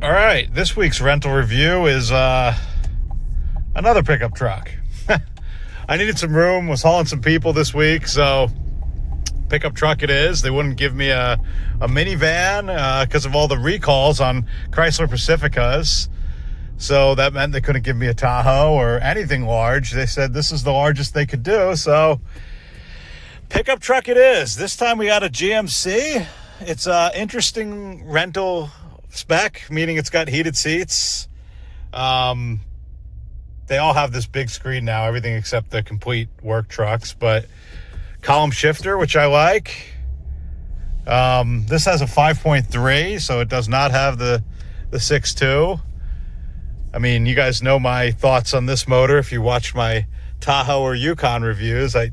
All right, this week's rental review is another pickup truck. I needed some room, was hauling some people this week, so pickup truck it is. They wouldn't give me a minivan because of all the recalls on Chrysler Pacificas. So that meant they couldn't give me a Tahoe or anything large. They said this is the largest they could do, so pickup truck it is. This time we got a GMC. It's an interesting rental spec, meaning it's got heated seats. They all have this big screen now, everything except the complete work trucks, but column shifter, which I like. This has a 5.3, so it does not have the 6.2. I mean, you guys know my thoughts on this motor. If you watch my Tahoe or Yukon reviews, I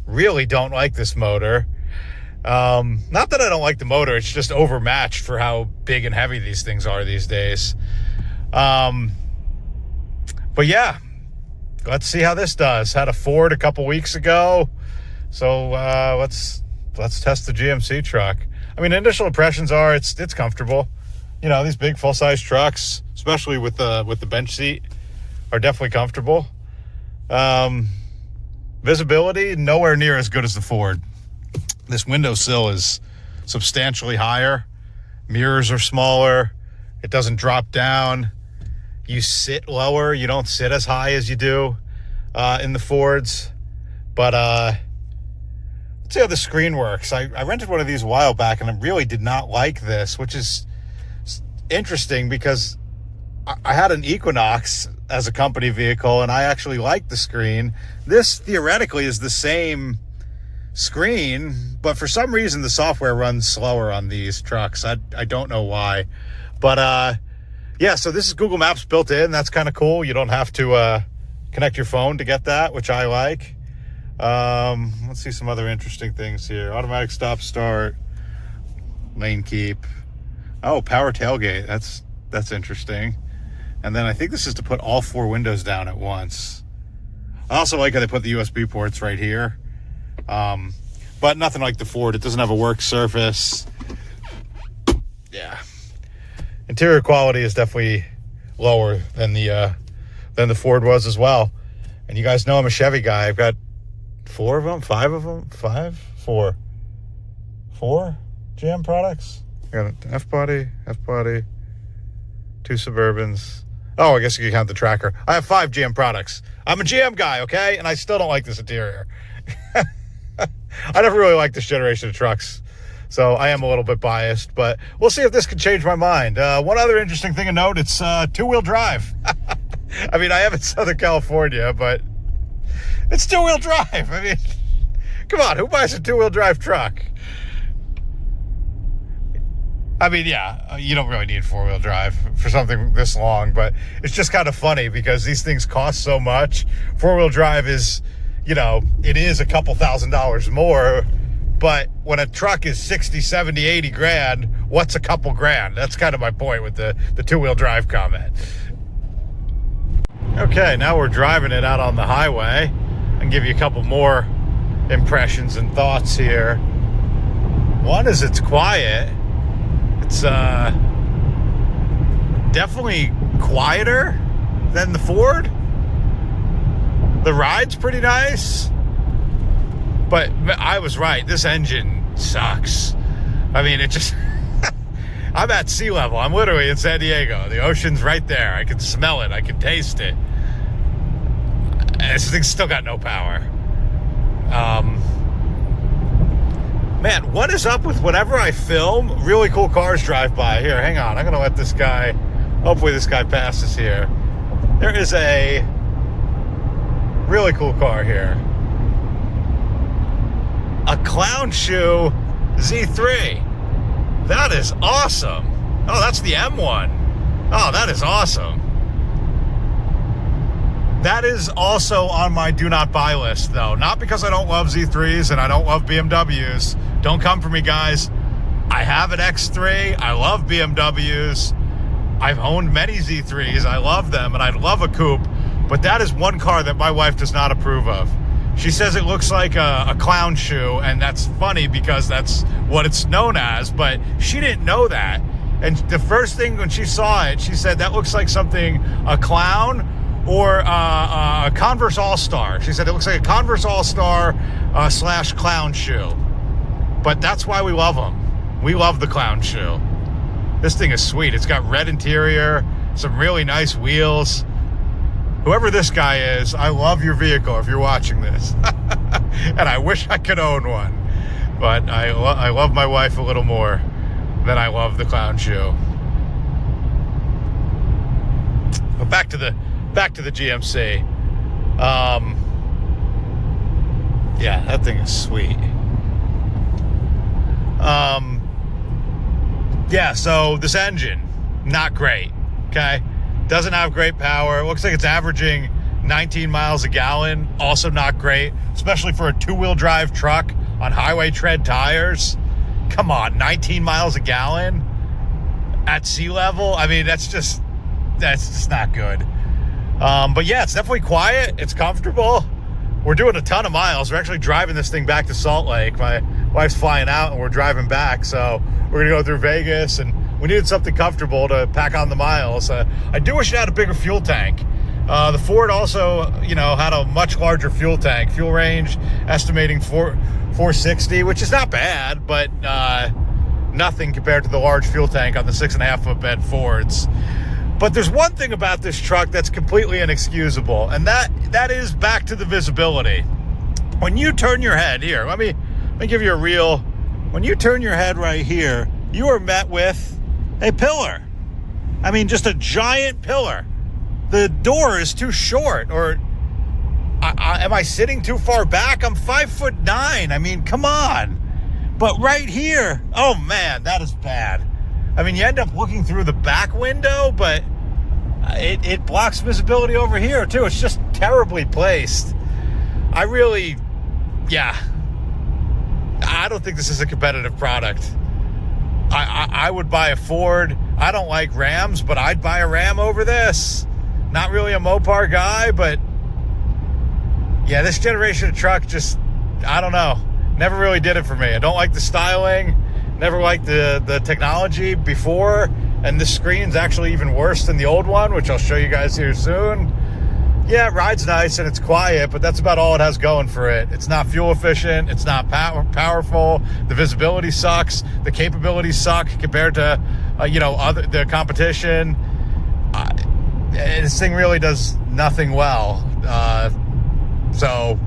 really don't like this motor. Not that I don't like the motor, it's just overmatched for how big and heavy these things are these days. But yeah, let's see how this does. Had a Ford a couple weeks ago, so let's test the GMC truck. I mean, initial impressions are it's comfortable. You know, these big full-size trucks, especially with the bench seat, are definitely comfortable. Visibility, nowhere near as good as the Ford. This windowsill is substantially higher. Mirrors are smaller. It doesn't drop down. You sit lower. You don't sit as high as you do in the Fords. But let's see how the screen works. I rented one of these a while back, and I really did not like this, which is interesting because I had an Equinox as a company vehicle, and I actually liked the screen. This theoretically is the same screen, but for some reason the software runs slower on these trucks. I don't know why, but yeah, so this is Google Maps built in. That's kind of cool. You don't have to connect your phone to get that, which I like. Let's see some other interesting things here. Automatic stop start, lane keep. Oh, power tailgate. That's interesting. And then I think this is to put all four windows down at once. I also like how they put the USB ports right here. But nothing like the Ford. It doesn't have a work surface. Yeah. Interior quality is definitely lower than the Ford was as well. And you guys know I'm a Chevy guy. I've got four GM products. I got an F-body, two Suburbans. Oh, I guess you can count the Tracker. I have 5 GM products. I'm a GM guy, okay? And I still don't like this interior. I never really liked this generation of trucks, so I am a little bit biased, but we'll see if this can change my mind. One other interesting thing to note, it's two-wheel drive. I mean, I am in Southern California, but it's two-wheel drive. I mean, come on, who buys a two-wheel drive truck? I mean, yeah, you don't really need four-wheel drive for something this long, but it's just kind of funny because these things cost so much. Four-wheel drive is, you know, it is a couple $1,000s more, but when a truck is 60, 70, 80 grand, what's a couple grand? That's kind of my point with the two-wheel drive comment. Okay, now we're driving it out on the highway. I can give you a couple more impressions and thoughts here. One is it's quiet. It's definitely quieter than the Ford. The ride's pretty nice, but I was right. This engine sucks. I mean, it just... I'm at sea level. I'm literally in San Diego. The ocean's right there. I can smell it. I can taste it. And this thing's still got no power. Man, what is up with whenever I film, really cool cars drive by? Here, hang on. I'm going to let this guy... Hopefully this guy passes here. There is a really cool car here. A Clownshoe Z3. That is awesome. Oh, that's the M1. Oh, that is awesome. That is also on my do not buy list, though. Not because I don't love Z3s and I don't love BMWs. Don't come for me, guys. I have an X3. I love BMWs. I've owned many Z3s. I love them, and I'd love a coupe. But that is one car that my wife does not approve of. She says it looks like a clown shoe, and that's funny because that's what it's known as, but she didn't know that. And the first thing when she saw it, she said, that looks like something, a clown or a Converse All-Star. She said it looks like a Converse All-Star / clown shoe. But that's why we love them. We love the clown shoe. This thing is sweet. It's got red interior, some really nice wheels. Whoever this guy is, I love your vehicle if you're watching this. And I wish I could own one. But I love my wife a little more than I love the clown shoe. But back to the GMC. Yeah, that thing is sweet. Yeah, so this engine, not great. Okay, doesn't have great power. It looks like it's averaging 19 miles a gallon. Also not great, especially for a two-wheel drive truck on highway tread tires. Come on, 19 miles a gallon at sea level. I mean, that's just not good. But yeah, it's definitely quiet. It's comfortable. We're doing a ton of miles. We're actually driving this thing back to Salt Lake. My wife's flying out and we're driving back. So we're gonna go through Vegas, and we needed something comfortable to pack on the miles. I do wish it had a bigger fuel tank. The Ford also, had a much larger fuel tank. Fuel range estimating 460, which is not bad, but nothing compared to the large fuel tank on the 6.5 foot bed Fords. But there's one thing about this truck that's completely inexcusable, and that is back to the visibility. When you turn your head here, let me give you a real. When you turn your head right here, you are met with a pillar. I mean, just a giant pillar. The door is too short, or am I sitting too far back? I'm 5'9". I mean, come on. But right here, oh man, that is bad. I mean, you end up looking through the back window, but it blocks visibility over here too. It's just terribly placed. I don't think this is a competitive product. I would buy a Ford. I don't like Rams, but I'd buy a Ram over this. Not really a Mopar guy, but yeah, this generation of truck just, I don't know. Never really did it for me. I don't like the styling. Never liked the technology before. And this screen's actually even worse than the old one, which I'll show you guys here soon. Yeah, it rides nice and it's quiet, but that's about all it has going for it. It's not fuel efficient. It's not powerful. The visibility sucks. The capabilities suck compared to, the competition. This thing really does nothing well. So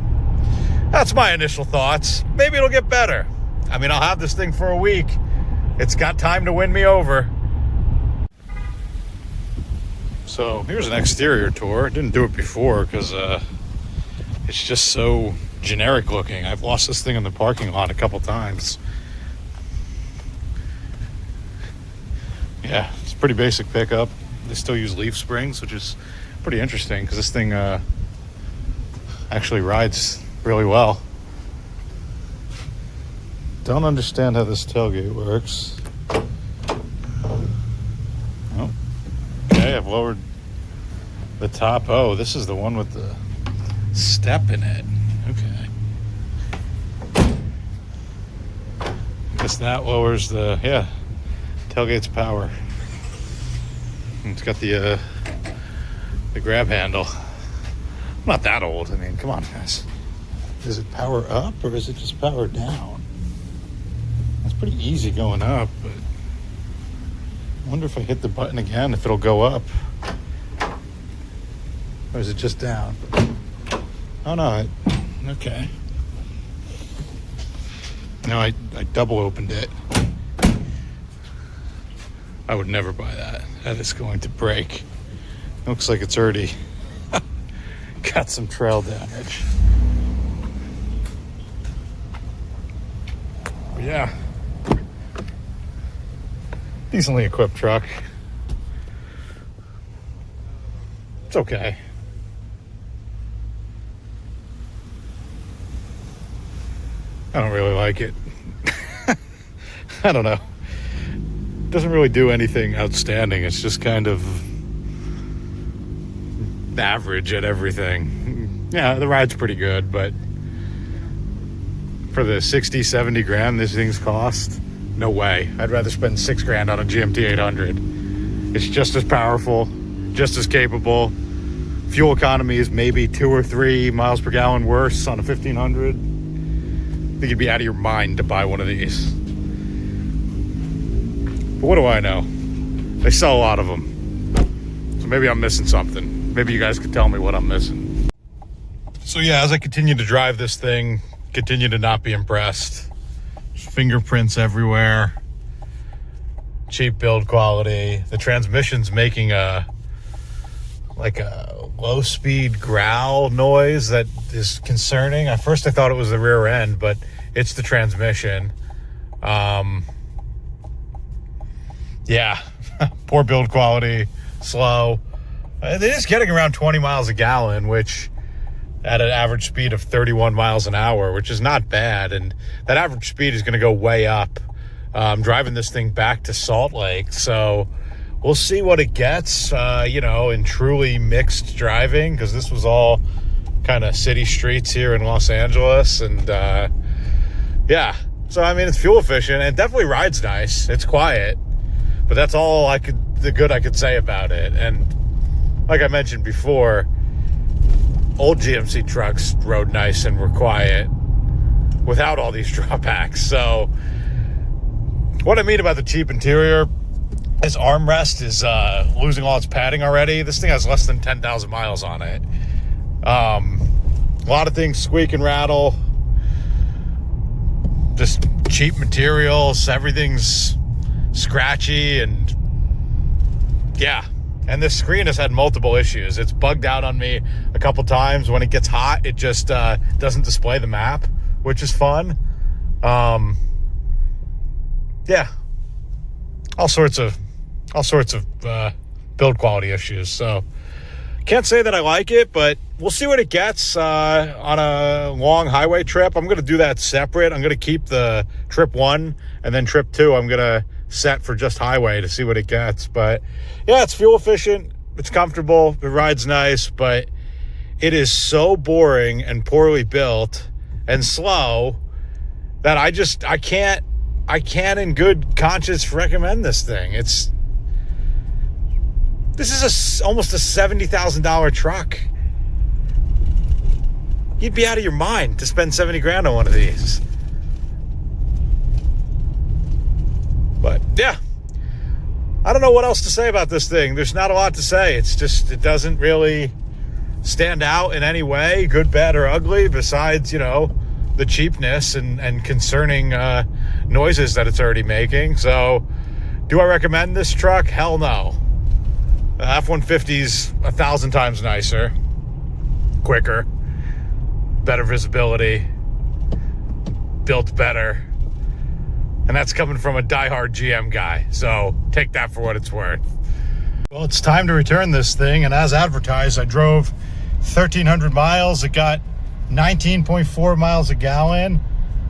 that's my initial thoughts. Maybe it'll get better. I mean, I'll have this thing for a week. It's got time to win me over. So here's an exterior tour. I didn't do it before because it's just so generic looking. I've lost this thing in the parking lot a couple times. Yeah, it's a pretty basic pickup. They still use leaf springs, which is pretty interesting because this thing actually rides really well. Don't understand how this tailgate works. Oh, okay, I've lowered the top. Oh, this is the one with the step in it. Okay. Guess that lowers the, tailgate's power. It's got the grab handle. I'm not that old. I mean, come on, guys. Is it power up or is it just power down? It's pretty easy going up, but I wonder if I hit the button again, if it'll go up. Or is it just down? Oh, no. Okay. No, I double opened it. I would never buy that. That is going to break. Looks like it's already got some trail damage. But yeah. Decently equipped truck. It's okay. I don't really like it. I don't know. Doesn't really do anything outstanding. It's just kind of average at everything. Yeah, the ride's pretty good, but for the 60, 70 grand these things cost, no way. I'd rather spend $6,000 on a GMT 800. It's just as powerful, just as capable. Fuel economy is maybe 2 or 3 miles per gallon worse on a 1500. I think you'd be out of your mind to buy one of these. But what do I know? They sell a lot of them. So maybe I'm missing something. Maybe you guys could tell me what I'm missing. So yeah, as I continue to drive this thing, continue to not be impressed. There's fingerprints everywhere. Cheap build quality. The transmission's making a low-speed growl noise that is concerning. At first I thought it was the rear end, but it's the transmission. Yeah, poor build quality, slow. It is getting around 20 miles a gallon, which at an average speed of 31 miles an hour, which is not bad. And that average speed is going to go way up. I'm driving this thing back to Salt Lake, so we'll see what it gets, in truly mixed driving, because this was all kind of city streets here in Los Angeles. And yeah, so I mean, it's fuel efficient and it definitely rides nice. It's quiet, but that's all the good I could say about it. And like I mentioned before, old GMC trucks rode nice and were quiet without all these drawbacks. So what I mean about the cheap interior, this armrest is losing all its padding already. This thing has less than 10,000 miles on it. A lot of things squeak and rattle. Just cheap materials. Everything's scratchy, and yeah. And this screen has had multiple issues. It's bugged out on me a couple times. When it gets hot, it just doesn't display the map, which is fun. Yeah, all sorts of build quality issues. So can't say that I like it, but we'll see what it gets on a long highway trip. I'm going to do that separate. I'm going to keep the trip 1, and then trip 2 I'm going to set for just highway to see what it gets. But yeah, it's fuel efficient, it's comfortable, it rides nice, but it is so boring and poorly built and slow that I can't in good conscience recommend this thing. This is almost a $70,000 truck. You'd be out of your mind to spend 70 grand on one of these. But yeah, I don't know what else to say about this thing. There's not a lot to say. It's just, it doesn't really stand out in any way, good, bad, or ugly, besides, the cheapness and concerning noises that it's already making. So do I recommend this truck? Hell no. The F-150's 1,000 times nicer, quicker, better visibility, built better. And that's coming from a diehard GM guy. So take that for what it's worth. Well, it's time to return this thing. And as advertised, I drove 1,300 miles. It got 19.4 miles a gallon.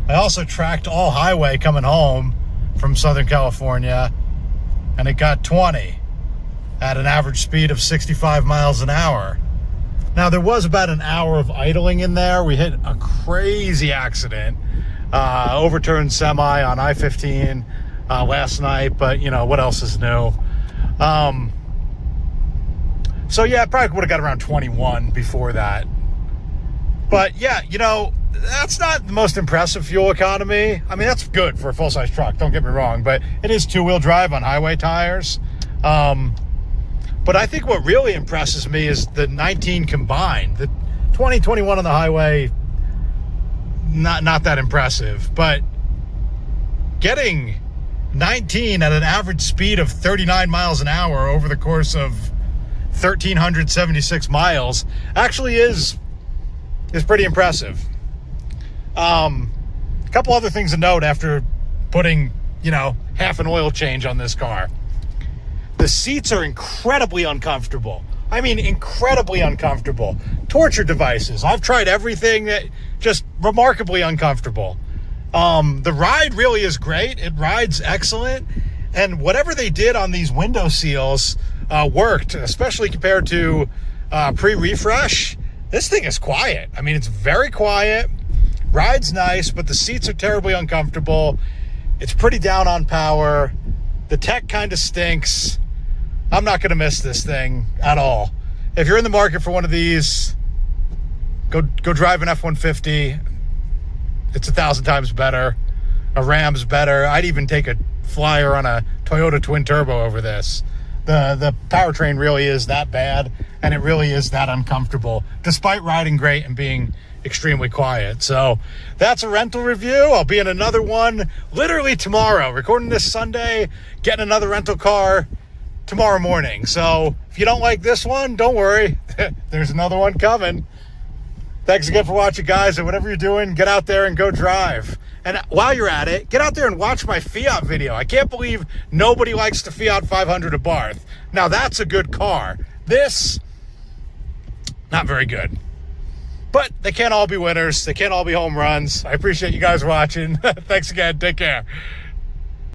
I also tracked all highway coming home from Southern California, and it got 20 at an average speed of 65 miles an hour. Now, there was about an hour of idling in there. We hit a crazy accident, overturned semi on I-15 last night, but what else is new? So yeah, I probably would have got around 21 before that. But yeah, that's not the most impressive fuel economy. I mean, that's good for a full-size truck, don't get me wrong, but it is 2-wheel drive on highway tires. But I think what really impresses me is the 19 combined. The 20, 21 on the highway, not that impressive. But getting 19 at an average speed of 39 miles an hour over the course of 1,376 miles actually is pretty impressive. A couple other things to note after putting, half an oil change on this car. The seats are incredibly uncomfortable. I mean, incredibly uncomfortable. Torture devices. I've tried everything, that just remarkably uncomfortable. The ride really is great. It rides excellent. And whatever they did on these window seals worked, especially compared to pre-refresh. This thing is quiet. I mean, it's very quiet, rides nice, but the seats are terribly uncomfortable. It's pretty down on power. The tech kind of stinks. I'm not going to miss this thing at all. If you're in the market for one of these, go drive an F-150. It's 1,000 times better. A Ram's better. I'd even take a flyer on a Toyota twin turbo over this. The powertrain really is that bad, and it really is that uncomfortable, despite riding great and being extremely quiet. So that's a rental review. I'll be in another one literally tomorrow, recording this Sunday, getting another rental car tomorrow morning. So if you don't like this one, don't worry. There's another one coming. Thanks again for watching, guys, and whatever you're doing, get out there and go drive. And while you're at it, get out there and watch my Fiat video. I can't believe nobody likes the Fiat 500 Abarth. Now, that's a good car. This, not very good. But they can't all be winners. They can't all be home runs. I appreciate you guys watching. Thanks again. Take care.